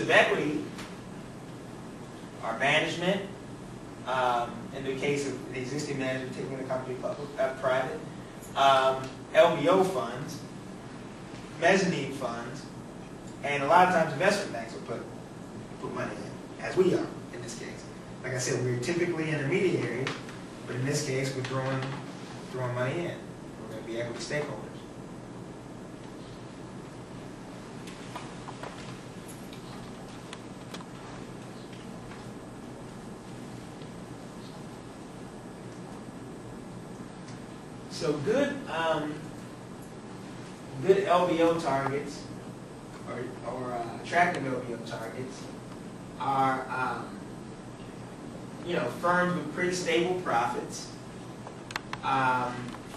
of equity are management, in the case of the existing management taking the company public, private, LBO funds, mezzanine funds, and a lot of times investment banks will put money in, as we are in this case. Like I said, we're typically intermediaries, but in this case, we're throwing money in. We're going to be equity stakeholders. So good LBO targets, or attractive LBO targets, are firms with pretty stable profits,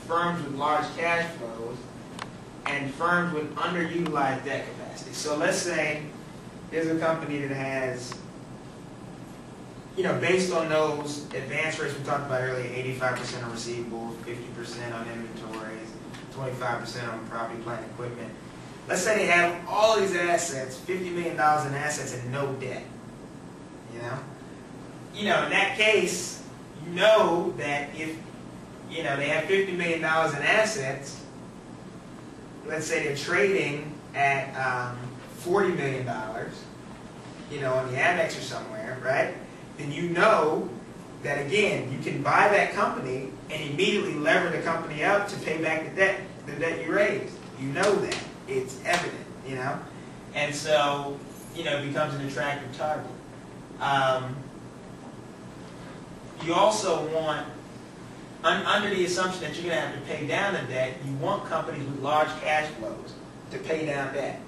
firms with large cash flows, and firms with underutilized debt capacity. So let's say there's a company that has, based on those advance rates we talked about earlier, 85% on receivables, 50% on inventories, 25% on property, plant, and equipment. Let's say they have all these assets, $50 million in assets and no debt. In that case, that if they have $50 million in assets, let's say they're trading at $40 million, on the Amex or somewhere, right? Then that again, you can buy that company and immediately lever the company up to pay back the debt you raised. That. It's evident, And so, it becomes an attractive target. You also want, under the assumption that you're going to have to pay down the debt, you want companies with large cash flows to pay down debt.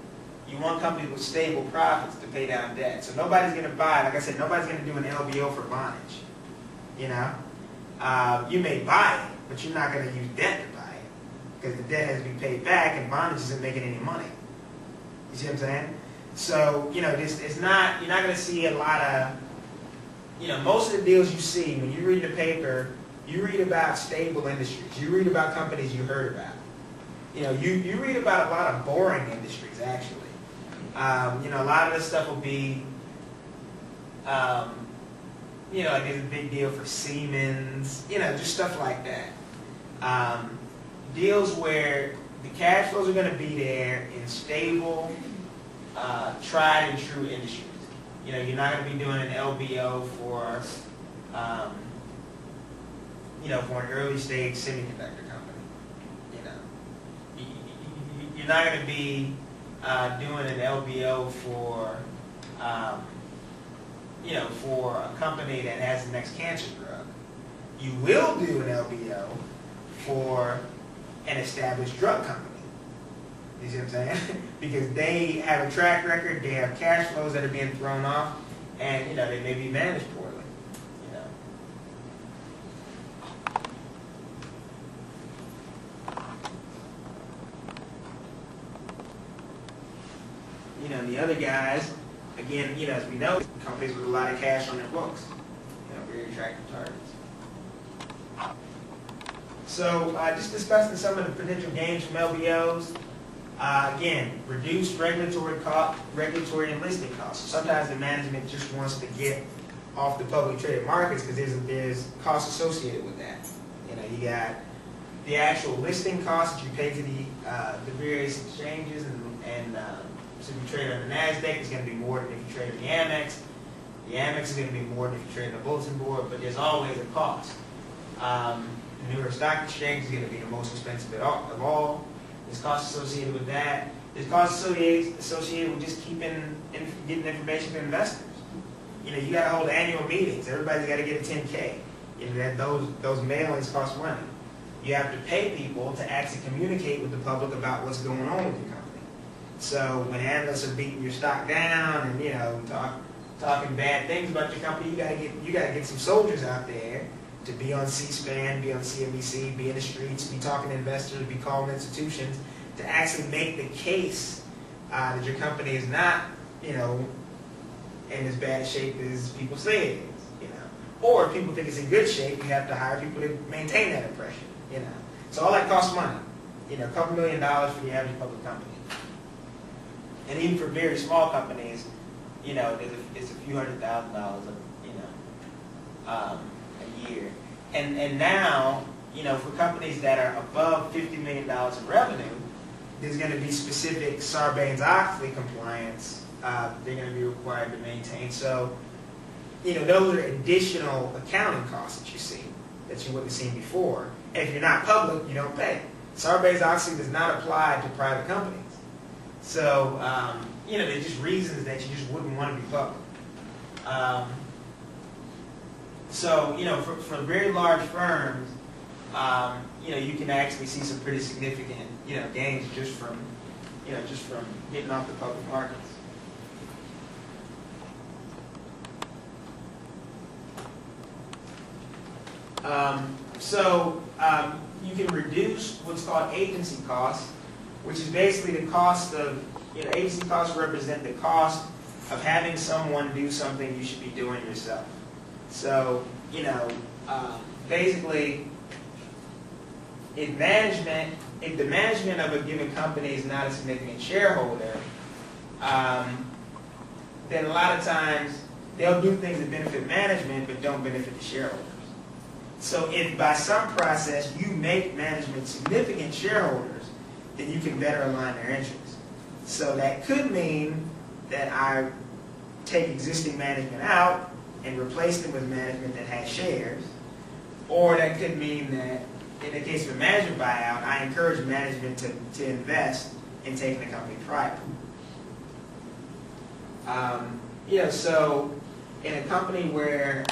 You want companies with stable profits to pay down debt. So nobody's going to buy, like I said, nobody's going to do an LBO for bondage. You may buy it, but you're not going to use debt to buy it because the debt has to be paid back and bondage isn't making any money. You see what I'm saying? So, it's not, you're not going to see a lot of, most of the deals you see, when you read the paper, you read about stable industries. You read about companies you heard about. You read about a lot of boring industries, actually. A lot of this stuff will be, like there's a big deal for Siemens, just stuff like that. Deals where the cash flows are going to be there in stable, tried and true industries. You're not going to be doing an LBO for, for an early stage semiconductor company. You're not going to be doing an LBO for, for a company that has the next cancer drug. You will do an LBO for an established drug company. You see what I'm saying? Because they have a track record, they have cash flows that are being thrown off, and they may be managed poorly. The other guys, again, as we know, companies with a lot of cash on their books, very attractive targets. So, just discussing some of the potential gains from LBOs. Again, reduced regulatory and listing costs. So sometimes the management just wants to get off the publicly traded markets because there's costs associated with that. You got the actual listing costs that you pay to the various exchanges, and so if you trade on the NASDAQ, it's going to be more than if you trade on the Amex. The Amex is going to be more than if you trade on the bulletin board, but there's always a cost. The New York Stock Exchange is going to be the most expensive of all. There's costs associated with that. There's costs associated with just getting information to investors. You got to hold annual meetings. Everybody's got to get a 10K. Those mailings cost money. You have to pay people to actually communicate with the public about what's going on with your company. So when analysts are beating your stock down and talking bad things about your company, you got to get some soldiers out there to be on C-SPAN, be on CNBC, be in the streets, be talking to investors, be calling institutions to actually make the case that your company is not, in as bad shape as people say it is. Or if people think it's in good shape, you have to hire people to maintain that impression. So all that costs money. A couple $1 million for the average public company. And even for very small companies, you know, it's a few $100,000, you know, a year. And now, you know, for companies that are above $50 million in revenue, there's going to be specific Sarbanes-Oxley compliance they're going to be required to maintain. So, you know, those are additional accounting costs that you see that you wouldn't have seen before. And if you're not public, you don't pay. Sarbanes-Oxley does not apply to private companies. So, you know, there's just reasons that you just wouldn't want to be public. So, you know, for very large firms, you know, you can actually see some pretty significant, you know, gains just from getting off the public markets. You can reduce what's called agency costs, which is basically the cost of, you know, agency costs represent the cost of having someone do something you should be doing yourself. So, you know, basically, if the management of a given company is not a significant shareholder, then a lot of times they'll do things that benefit management but don't benefit the shareholders. So if by some process you make management significant shareholders, then you can better align their interests. So that could mean that I take existing management out and replace them with management that has shares, or that could mean that in the case of a management buyout, I encourage management to invest in taking the company private. You know, so in a company where